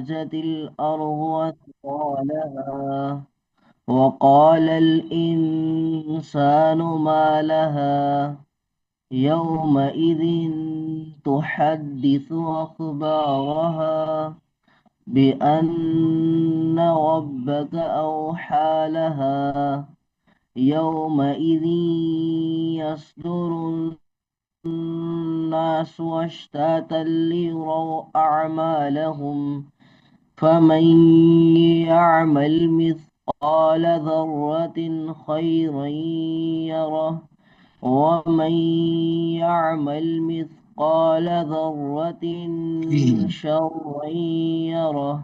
وأخرجت الأرض أثقالها وقال الإنسان ما لها يومئذ تحدث أخبارها بأن ربك أوحى لها يومئذ يصدر الناس أشتاتا ليروا أعمالهم فمن يعمل مثقال ذرة خيرا يره ومن يعمل مثقال ذرة شرا يره.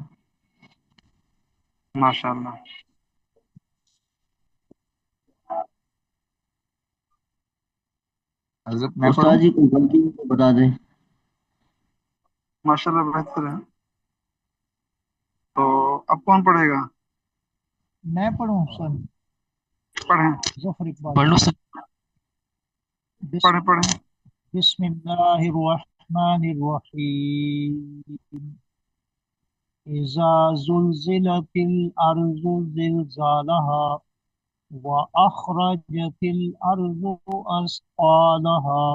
ماشاء اللہ. حضرت میں پڑھوں؟ استاد جی کو غلطی بتا دیں. ماشاء اللہ بہتر ہے. تو اب کون پڑھے گا؟ میں پڑھوں سر؟ پڑھیں ظفر اقبال. پڑھ لو سر. پڑھیں پڑھیں. بسم اللہ الرحمن الرحیم. اذا زلزلت الارض زلزالها واخرجت الارض اثقالها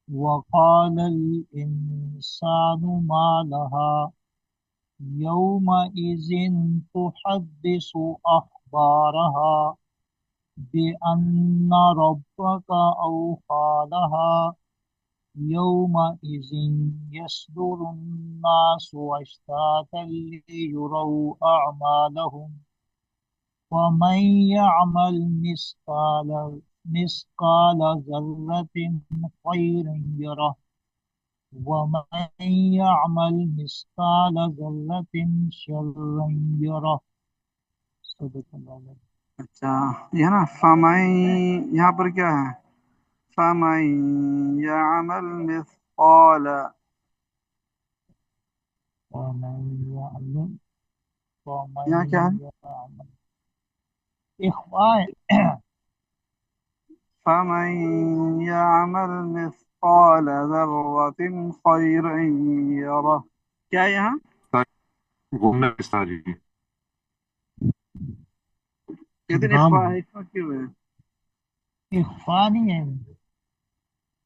وقال الانسان ما لها يومئذ تحدث اخبارها بأن ربك أوحى لها يومئذ يصدر الناس أشتاتا ليروا أعمالهم ومن يعمل مثقال ذرة خيرا يره ومن يعمل مثقال ذرة شرا يره. صدق اللہ علیہ. اچھا یہ نا فَمَن، یہاں پر کیا ہے؟ فَمَن يَعْمَلْ مِثْقَالَ، یہاں کیا ہے؟ اخفاء. فَمَن يَعْمَلْ مِثْقَالَ ذَرَّةٍ خَيْرًا يَرَهُ. کیا ہے یہاں؟ گھومنا پستا جی. کہتے ہیں اخفاء ہے. اخفاء کیوں ہے؟ اخفاء نہیں ہے.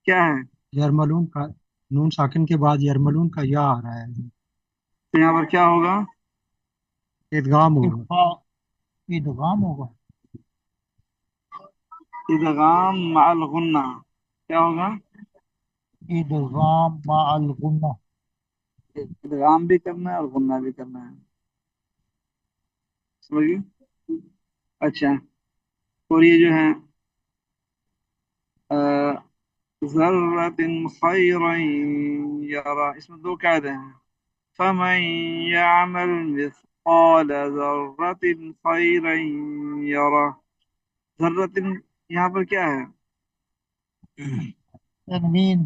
کیا ہے؟ یرملون کا نون ساکن کے بعد یرملون کا یا آ رہا ہے. تو یہاں پر کیا ہوگا؟ ادغام ہوگا. اخفاء ادغام ہوگا. ادغام مع الغنہ. کیا ہوگا؟ ادغام مع الغنہ. ادغام بھی کرنا ہے اور غنہ بھی کرنا ہے. سمجھ گئے؟ اچھا، اور یہ جو ہے ذرۃ خیرا یرا، اس میں دو قاعدے ہیں. فمن یعمل مثقال ذرۃ خیرا یرا. ذرۃ یہاں پر کیا ہے؟ تنوین.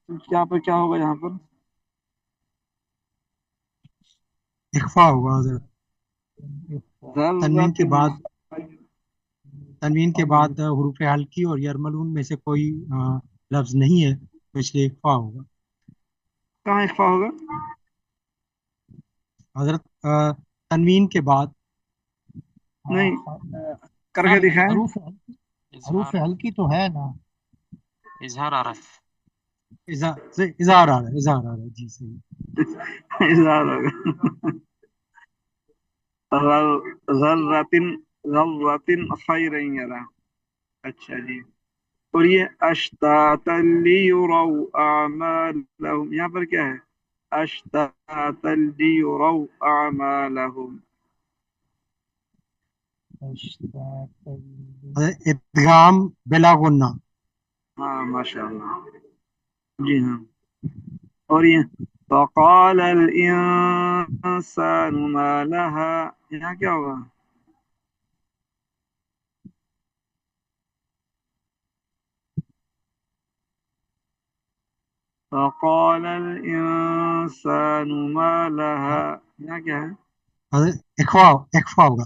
یہاں پر کیا ہوگا؟ یہاں پر اخفاء ہوگا حضرت. تنوین کے بعد حروف حلقی اور یرملون میں سے کوئی لفظ نہیں ہے تو اس لیے اخفاء ہوگا. کہاں اخفاء ہوگا حضرت؟ تنوین کے بعد نہیں کر کے دکھائیں. حروف حلقی تو ہے نا. اظہار آ رہا ہے. اظہار آ رہا ہے. اظہار آ رہا ہے جی صحیح. اظہار ہوگا. ذرۃ خیرا یرا. اچھا جی. اور یہ اشتاتا لیروا اعمالهم، یہاں پر کیا ہے؟ اشتاتا لیروا اعمالهم. ادغام بلا غنہ. ہاں ماشاء اللہ. جی ہاں. اور یہ فقال الانسان ما لها، یہاں کیا ہوگا؟ فقال الانسان ما لها، یہاں کیا ہے؟ اخفاء ہوگا.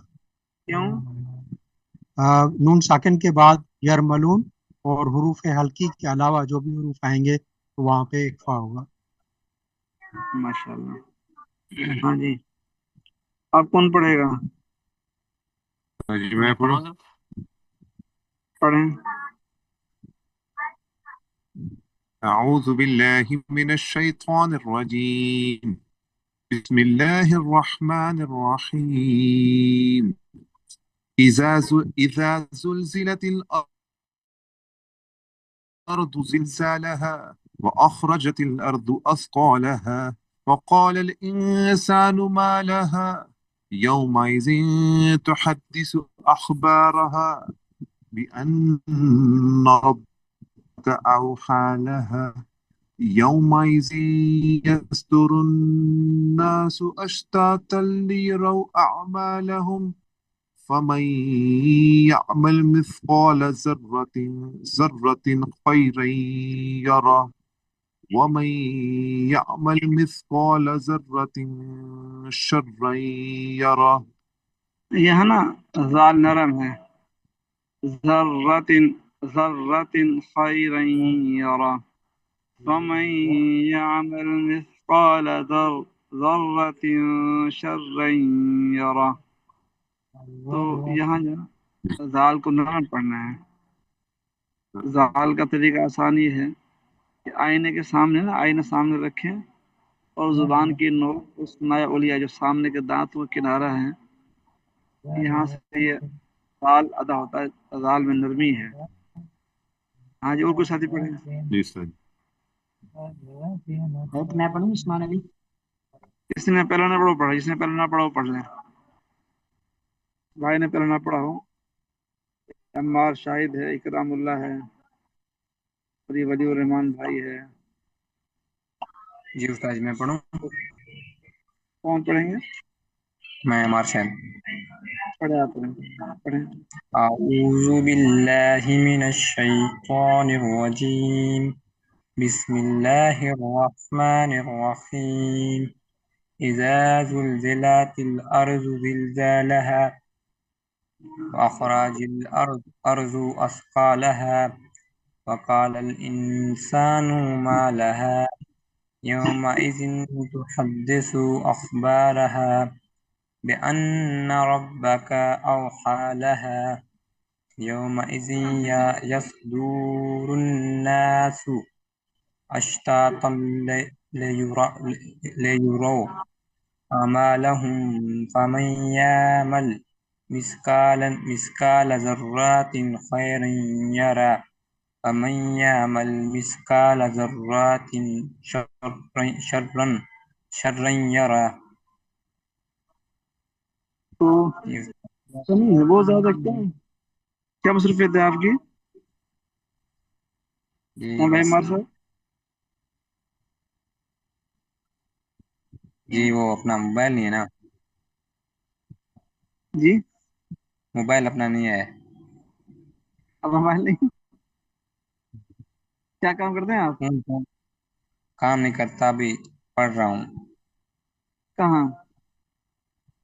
کیوں؟ نون ساکن کے بعد یرملون اور حروف حلقی کے علاوہ جو بھی حروف آئیں گے تو وہاں پہ اخفاء ہوگا. ماشاءاللہ. ہاں جی، آپ کون پڑھے گا؟ جی میں میں پڑھوں. پڑھوں گا. پڑھیں. أعوذ بالله من الشيطان الرجيم. بسم الله الرحمن الرحيم. إذا زلزلت الأرض زلزالها وأخرجت الأرض أثقالها وقال الإنسان ما لها يومئذ تحدث أخبارها بأن ربك أوحى لها يومئذ يصدر الناس أشتاتا ليروا أعمالهم فمن يعمل مثقال ذرة خيرا يره ومن يعمل مثقال ذرة شرا يره. یہاں نا زال نرم ہے. ذرۃ ذرۃ خیرا یرا ومن یعمل مثقال ذرۃ شرا یرا. تو یہاں جو ہے زال کو نرم پڑھنا ہے. زال کا طریقہ آسان یہ ہے کہ آئینے کے سامنے نا آئینہ سامنے رکھیں اور زبان کی نوک اس نایا اولیا جو سامنے کے دانتوں کا کنارہ ہے یہاں سے یہ زال ادا ہوتا ہے. زال میں نرمی ہے. ہاں جی، اور کوئی ساتھی پڑھے؟ جی سر. میں پڑھوں عثمان علی. جس نے پہلا نہ پڑھو پڑھا، جس نے پہلا نہ پڑھا وہ پڑھ لیں. بھائی نے پہلا نہ پڑھا ہو. عمار شاہد ہے، اکرام اللہ ہے، اور یہ ولی الرحمان بھائی ہے. جی استاد میں پڑھوں. کون پڑھیں گے؟ میں عمار شاہد. پڑھے آپ پڑھیں. پڑھیں. اعوذ باللہ من الشیطان الرجیم. بسم اللہ الرحمن الرحیم. اذا زلزلت الارض زلزالها واخرج الارض اثقالها وقال الانسان ما لها يومئذ تحدث اخبارها بأن ربك أوحى لها يومئذ يصدور الناس أشتاتا ليروا أعمالهم فمن يعمل مثقال ذرة خيرا يرى ومن يعمل مثقال ذرة شرا يرى. تو سنی ہے بہت زیادہ کیا مصروفیت ہے آپ کی؟ ہاں بھائی عمار صاحب. جی وہ اپنا موبائل نہیں ہے نا. جی موبائل اپنا نہیں ہے. اب موبائل نہیں. کیا کام کرتے ہیں آپ؟ کام نہیں کرتا، ابھی پڑھ رہا ہوں. کہاں؟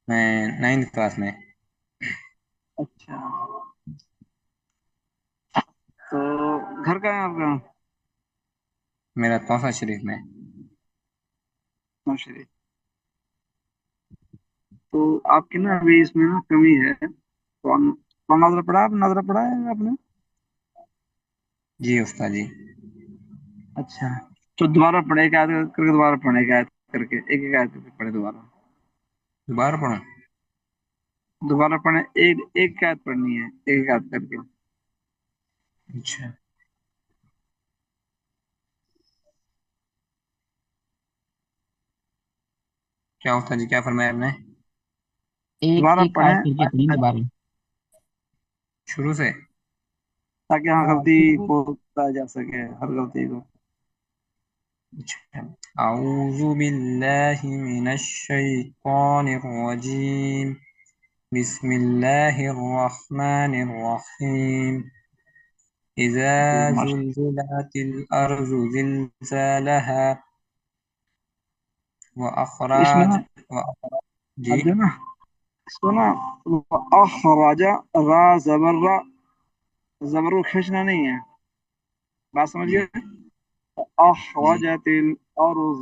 میں 9th کلاس میں. اچھا، تو گھر کا ہے آپ کا؟ میرا توسا شریف میں. شریف. تو آپ کی نا ابھی اس میں نا کمی ہے. تو ناظرہ پڑھا آپ؟ ناظرہ پڑھا ہے آپ نے؟ جی استاد جی. اچھا، تو دوبارہ پڑھے، ایک آیت کر کے دوبارہ پڑھے، ایک آیت کر کے، ایک ایک آیت کر کے پڑھے دوبارہ. دوبارہ پڑھوں؟ دوبارہ پڑھیں. ایک ایک آیت پڑھنی ہے، ایک ایک آیت کر کے. اچھا. کیا استاد جی کیا فرمایا آپ نے؟ دوبارہ پڑھیں دوبارہ شروع سے. تاکہ ہاں غلطی کو بتایا جا سکے، ہر غلطی کو. اعوذ باللہ من الشیطان الرجیم. بسم اللہ الرحمن الرحیم. اذا زلزلت الارض زلزالها اس میں نا جی اب جو نا اس کو نا اخراج را زبر کھینچنا نہیں ہے. بات سمجھیے. اخرجت الارض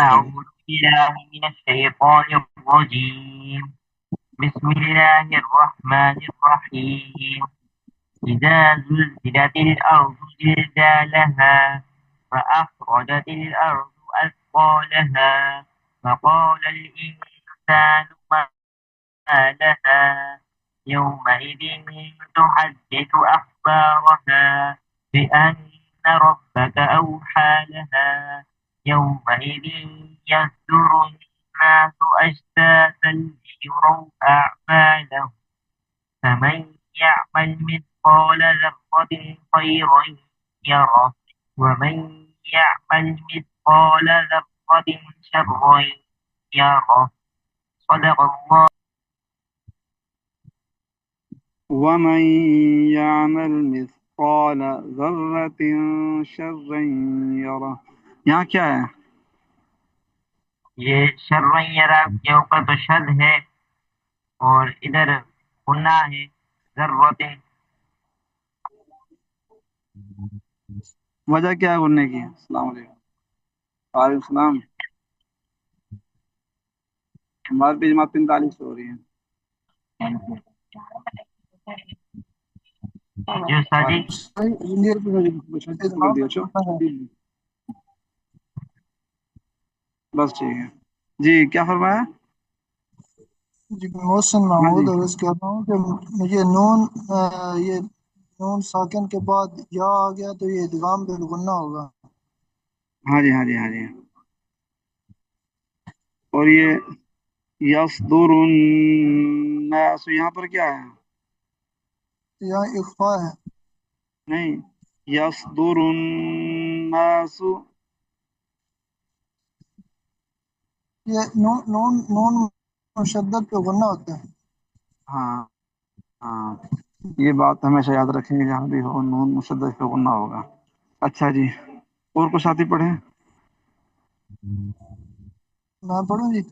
أعوذ بالله من الشيطان الرجيم بسم الله الرحمن الرحيم إذا زلزلت الأرض زلزالها فأخرجت الأرض أثقالها فقال الإنسان ما أعمالها يومئذ تحدث أخبارها بأن ربك أوحى لها يومئذ يصدر الناس أشتاتا ليروا أعمالهم فمن يعمل مثقال ذرة خيرا يره ومن يعمل مثقال ذرة شرا يره صدق الله. ومن يعمل مثقال ذرة شرا يره. یہاں کیا ہے؟ یہ شرا یرا کے اوپر تو شد ہے اور ادھر غنہ ہے ذرۃ. وجہ کیا ہے غننے کی؟ السلام علیکم. وعلیکم السلام. ہمارے بھی جماعت 45 ہو رہی ہے. جو ساجی بس ٹھیک ہے جی. کیا فرمایا؟ جی محسن محمود عرض کر رہا ہوں کہ مجھے یہ نون ساکن کے بعد یا آ گیا تو یہ ادغام بالغنہ ہوگا. ہاں جی ہاں جی ہاں جی. اور یہ یصدر الناس یہاں پر کیا ہے؟ یہاں اخفا ہے. نہیں، یصدر الناس. یہ نون مشدد پہ غنہ ہوتا ہے. ہاں ہاں، یہ بات ہمیشہ یاد رکھیں گے، جہاں بھی ہو نون مشدد پہ غنہ ہوگا. اچھا جی، اور کچھ ساتھی پڑھیں. میں پڑھوں جی.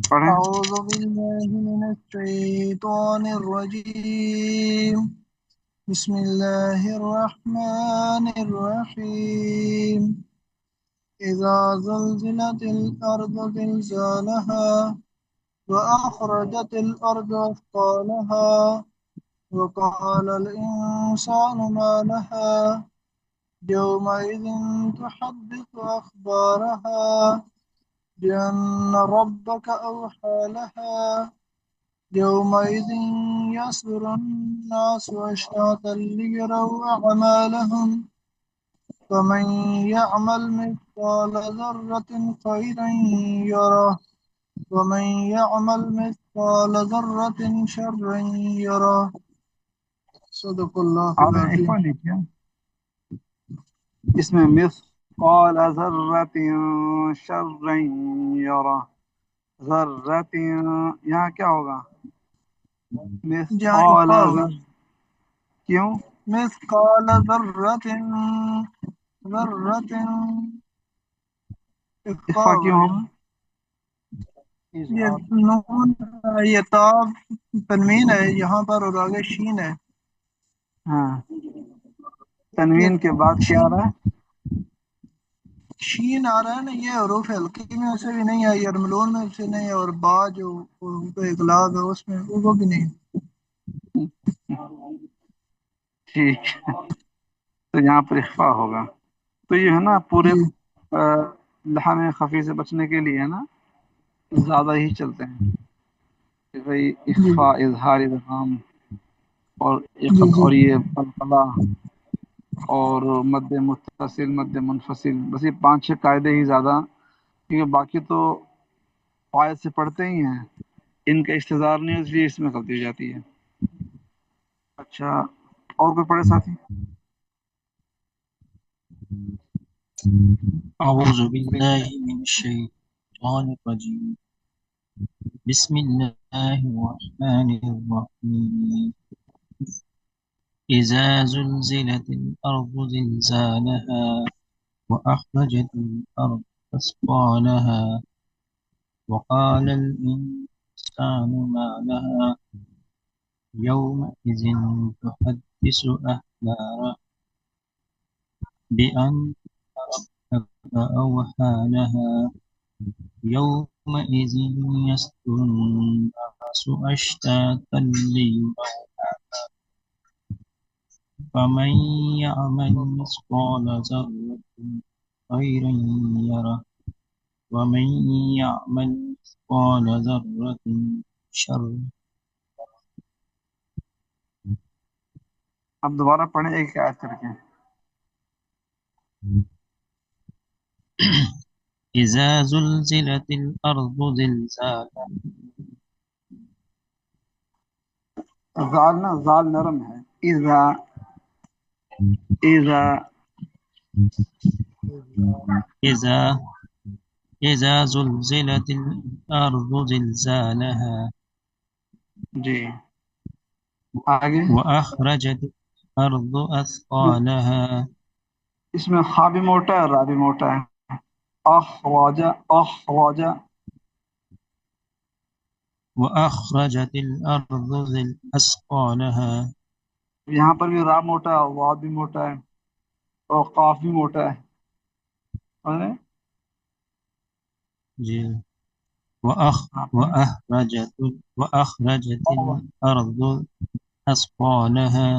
پڑھیں. اعوذ باللہ من الشیطان الرجیم بسم اللہ الرحمن الرحیم اذا زلزلت الارض زلزالها وأخرجت الأرض أثقالها وقال الإنسان ما لها يومئذ تحدث أخبارها بأن ربك أوحى لها يومئذ يصدر الناس أشتاتا ليروا أعمالهم فمن يعمل مثقال ذرة خيرا يره ومن يعمل مثقال ذرة شرا يره صدق اللہ آپ نے العظیم. اقبال نہیں کیا اس میں؟ مثقال ذرۃ شرا یرى. ذرۃ یہاں کیا ہوگا؟ جہاں مثقال اخفا ہوگا. کیوں؟ مثقال ذرة اخفا اخفا ہوگا کیوں یہاں. یہ نون یہ تاب تنوین ہے یہاں پر اور آگے شین ہے. ہاں، یہ تنوین کے بعد کیا آ رہا ہے؟ شین آ رہا ہے نا. یہ حروف حلقی میں سے بھی نہیں ہے، یرملون میں سے نہیں ہے، اور با جو ان کو اغلاق ہے اس میں وہ بھی نہیں. ٹھیک ہے، تو یہاں پر اخفا ہوگا. تو یہ ہے نا پورے جی لحن خفی سے بچنے کے لیے نا زیادہ ہی چلتے ہیں کہ بھئی جی اخفا، اظہار، ادغام اور جی جی اور یہ قلقلہ اور مد متصل، مد منفصل، بس یہ 5-6 قاعدے ہی زیادہ، کیونکہ باقی تو قواعد سے پڑھتے ہی ہیں، ان کا استظہار نہیں، اس لیے اس میں غلطی ہو جاتی ہے. اچھا، اور کوئی پڑھے ساتھی؟ أعوذ بالله من الشيطان الرجيم بسم الله الرحمن الرحيم إذا زلزلت الأرض زلزالها وأخرجت الأرض أثقالها وقال الإنسان ما لها يومئذ تحدث أخبارها بأن ربك أوحى لها يومئذ يصدر الناس أشتاتا ليروا فمن يعمل مثقال ذرة خيرا يره ومن يعمل مثقال ذرة شر اب دوبارہ پڑھیں ایک آیت کر کے. إذا زلزلت الأرض زلزالها زال نا زال نرم ہے. اذا اذا إذا إذا زلزلت الأرض زلزالها جی آگے. وأخرجت الأرض أثقالها اس میں خا بھی موٹا ہے را بھی موٹا ہے. اخراج اخراج وأخرجت الأرض أثقالها یہاں پر بھی را موٹا ہے واد بھی موٹا ہے اور قاف بھی موٹا ہے. سمجھے؟ جی ہاں پڑھیں. وأخرجت الأرض أثقالها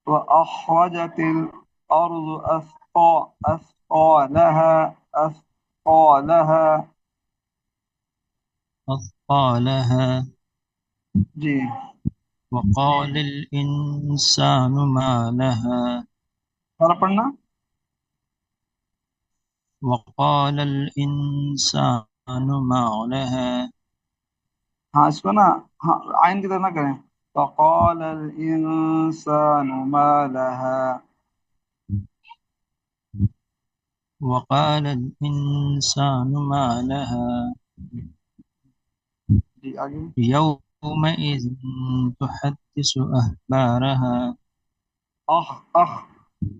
وأخرجت الأرض أثقالها أثقالها أثقالها جی. وقال الإنسان ما لها سارا پڑھنا. وقال الإنسان ما لها ہاں اس کو نا ہاں عین کی طرح نہ کریں. فقال الإنسان ما لها. وقال الإنسان ما لها جی آگے. يومئذ تحدث أخبارها أخ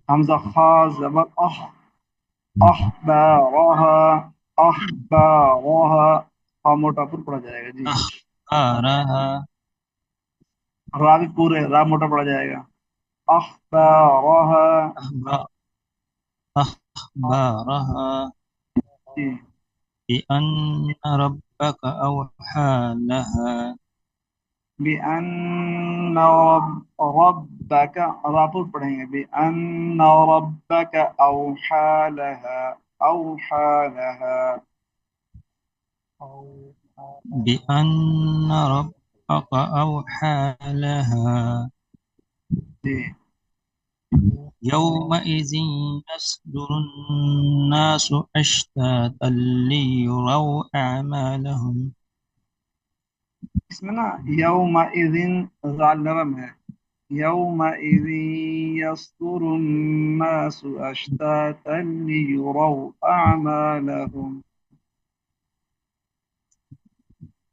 حمزة خا زبر أخبارها أخبارها خا موٹا پر پڑا جائے گا. جی أخبارها را بھی پورے را موٹا پڑا جائے گا. أخبارها أخبارها جی. بأن ربك أوحى لها بأن ربك را پر پڑھیں گے. بأن ربك أوحى لها أوحى لها بأن ربك أوحى لها جی. يومئذ يصدر الناس أشتاتا ليروا أعمالهم اس میں نا یومئذ زال نرم ہے. یومئذ يصدر الناس أشتاتا ليروا أعمالهم.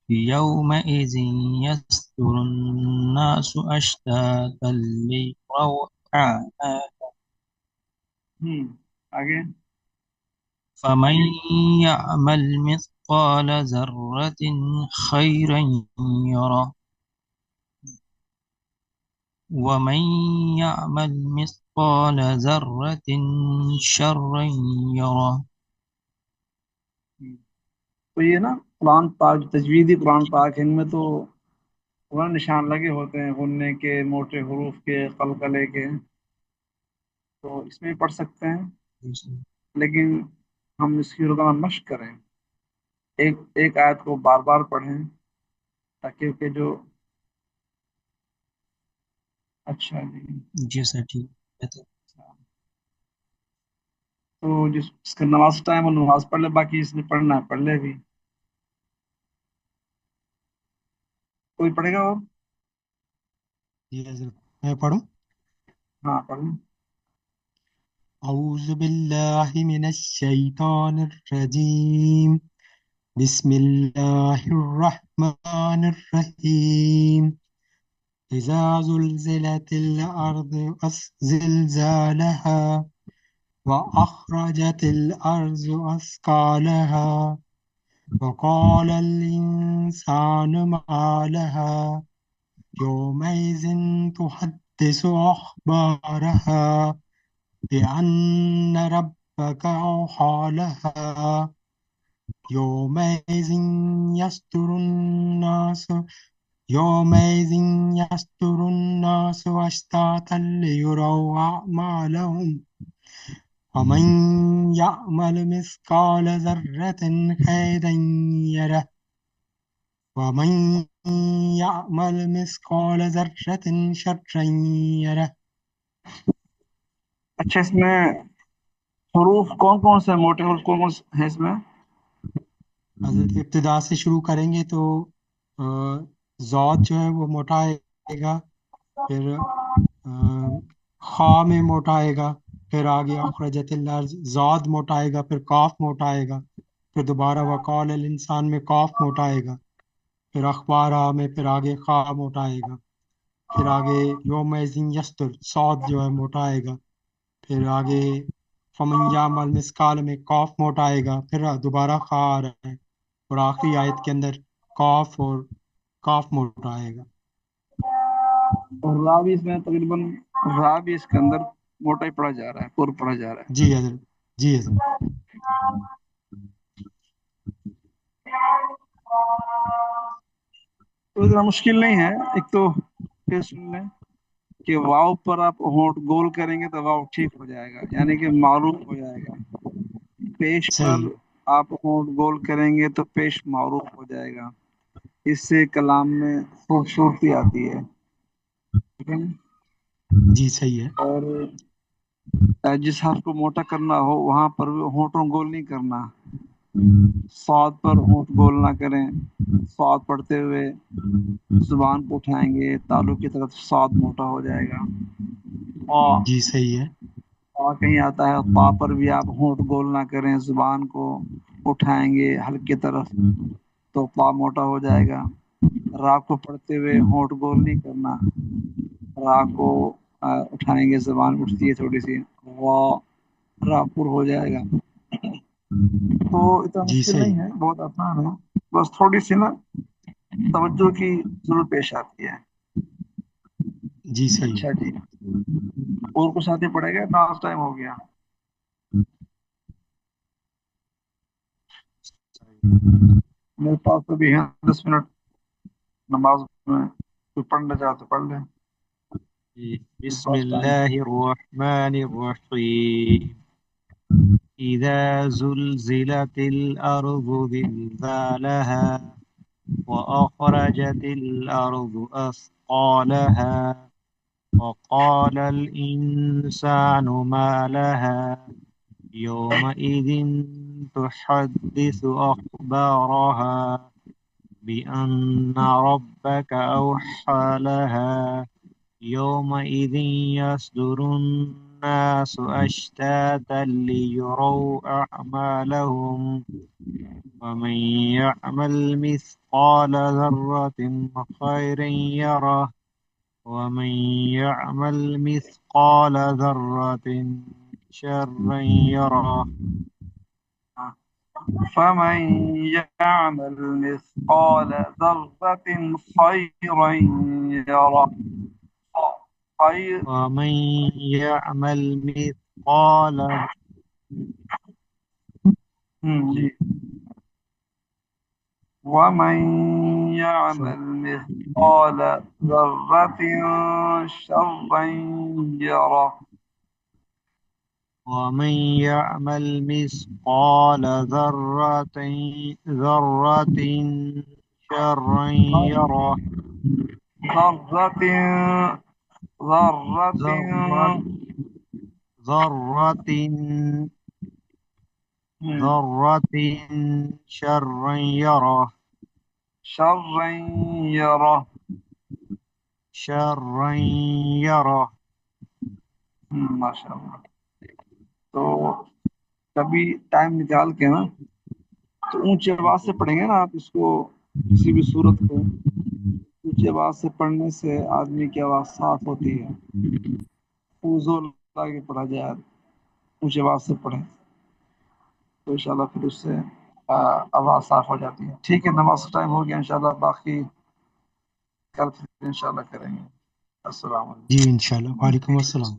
يومئذ يصدر الناس أشتاتا ليروا أعمالهم آگے. فمن يعمل مثقال ذرة خيرا يره ومن يعمل مثقال ذرة شرا يره. تو یہ نا قرآن پاک تجویدی قرآن پاک ان میں تو وہ نشان لگے ہوتے ہیں غننے کے موٹے حروف کے قلقلے کے تو اس میں بھی پڑھ سکتے ہیں لیکن ہم اس کی روزانہ مشق کریں ایک آیت کو بار بار پڑھیں تاکہ کہ جو اچھا جی سر ٹھیک ہے تو جس کا نماز ٹائم وہ نماز پڑھ لے باقی اس نے پڑھنا ہے پڑھ لے بھی کوئی پڑھے گا اور میں پڑھوں ہاں پڑھیں اعوذ باللہ من الشیطان الرجیم بسم اللہ الرحمن الرحیم اذا زلزلت الارض زلزالها واخرجت الارض اثقالها وقال الانسان ما لها يومئذ تحدث اخبارها بأن ربك أوحى لها يومئذ يصدر الناس أشتاتا ليروا أعمالهم ومن يعمل مثقال ذرة خيرا يره ومن يعمل مثقال ذرة شرا يره. اچھا، اس میں حروف کون کون سے موٹے حروف کون کون سے ہیں اس میں؟ حضرت ابتدا سے شروع کریں گے تو ضاد جو ہے وہ موٹا آئے گا، پھر خا میں موٹا آئے گا، پھر آگے اخرجت الارض ضاد موٹا آئے گا، پھر کاف موٹا آئے گا، پھر دوبارہ وقال الانسان میں کاف موٹا آئے گا، پھر اخبارہ میں پھر آگے خا موٹا آئے گا، پھر آگے یوم یستر صاد جو ہے موٹا آئے گا، پھر آگے فمن یعمل مثقال میں کاف موٹا آئے گا، پھر دوبارہ خا آ رہا ہے، اور آخری آیت کے اندر کاف اور کاف موٹا آئے گا. اور را بھی اس میں تقریباً را بھی اس کے اندر موٹا ہی پڑھا جا رہا ہے، پر پڑھا جا رہا ہے. جی حضرت، جی حضرت. تو اتنا مشکل نہیں ہے. ایک تو پھر سن لیں کہ واؤ پر آپ ہونٹ گول کریں گے تو واؤ ٹھیک ہو جائے گا، یعنی کہ معروف ہو جائے گا. پیش پر صحیح. آپ ہونٹ گول کریں گے تو پیش معروف ہو جائے گا. اس سے کلام میں خوبصورتی آتی ہے. ٹھیک ہے نا؟ جی صحیح ہے. اور جس حرف کو موٹا کرنا ہو وہاں پر ہونٹوں گول نہیں کرنا. صاد پر ہونٹ گول نہ کریں. صاد پڑھتے ہوئے زبان کو اٹھائیں گے، تالو کی طرف صاد موٹا ہو جائے گا. اور جی صحیح ہے. کہیں آتا ہے پا پر بھی آپ ہونٹ گول نہ کریں، زبان کو اٹھائیں گے حلق کی طرف تو پا موٹا ہو جائے گا. را کو پڑھتے ہوئے ہونٹ گول نہیں کرنا، را کو اٹھائیں گے، زبان اٹھتی ہے تھوڑی سی، را پر ہو جائے گا. تو اتنا جی مشکل صحیح. نہیں ہے، بہت آسان ہے. بس تھوڑی سی نا توجہ کی ضرورت پیش آتی ہے. جی صحیح. اچھا جی، اور کچھ ساتھی پڑھے گا؟ نماز ٹائم ہو گیا. میرے پاس تو بھی ہیں 10 منٹ نماز میں، کوئی پڑھنا چاہتے پڑھ لیں. بسم اللہ الرحمن الرحیم. اذا زلزلت الارض زلزالها واخرجت الارض اثقالها وقال الانسان ما لها يومئذ تحدث اخبارها بأن ربك أوحى لها يومئذ يصدر الناس أشتاتا ليروا أعمالهم ومن يعمل مثقال ذرة خيرا يره ومن يعمل مثقال ذرة شرا يره. فمن يعمل مثقال ذرة خيرا يره. خير. ومن يعمل مثقال جی. ومن يعمل مثقال ذرة شرا يره. ومن يعمل مثقال ذرة شرا يره. ذرة شرا يره. شرا يره. شرا يره. ماشاء اللہ. تو کبھی ٹائم نکال کے نا تو اونچی آواز سے پڑھیں گے نا آپ اس کو، کسی بھی صورت کو اونچی آواز سے پڑھنے سے آدمی کی آواز صاف ہوتی ہے. زور لگا کے پڑھا جائے، اونچی آواز سے پڑھیں تو انشاءاللہ پھر اس سے آواز صاف ہو جاتی ہے. ٹھیک ہے، نماز کا ٹائم ہو گیا. انشاءاللہ باقی کل پھر انشاءاللہ کریں گے. السلام علیکم. جی انشاءاللہ. وعلیکم السلام.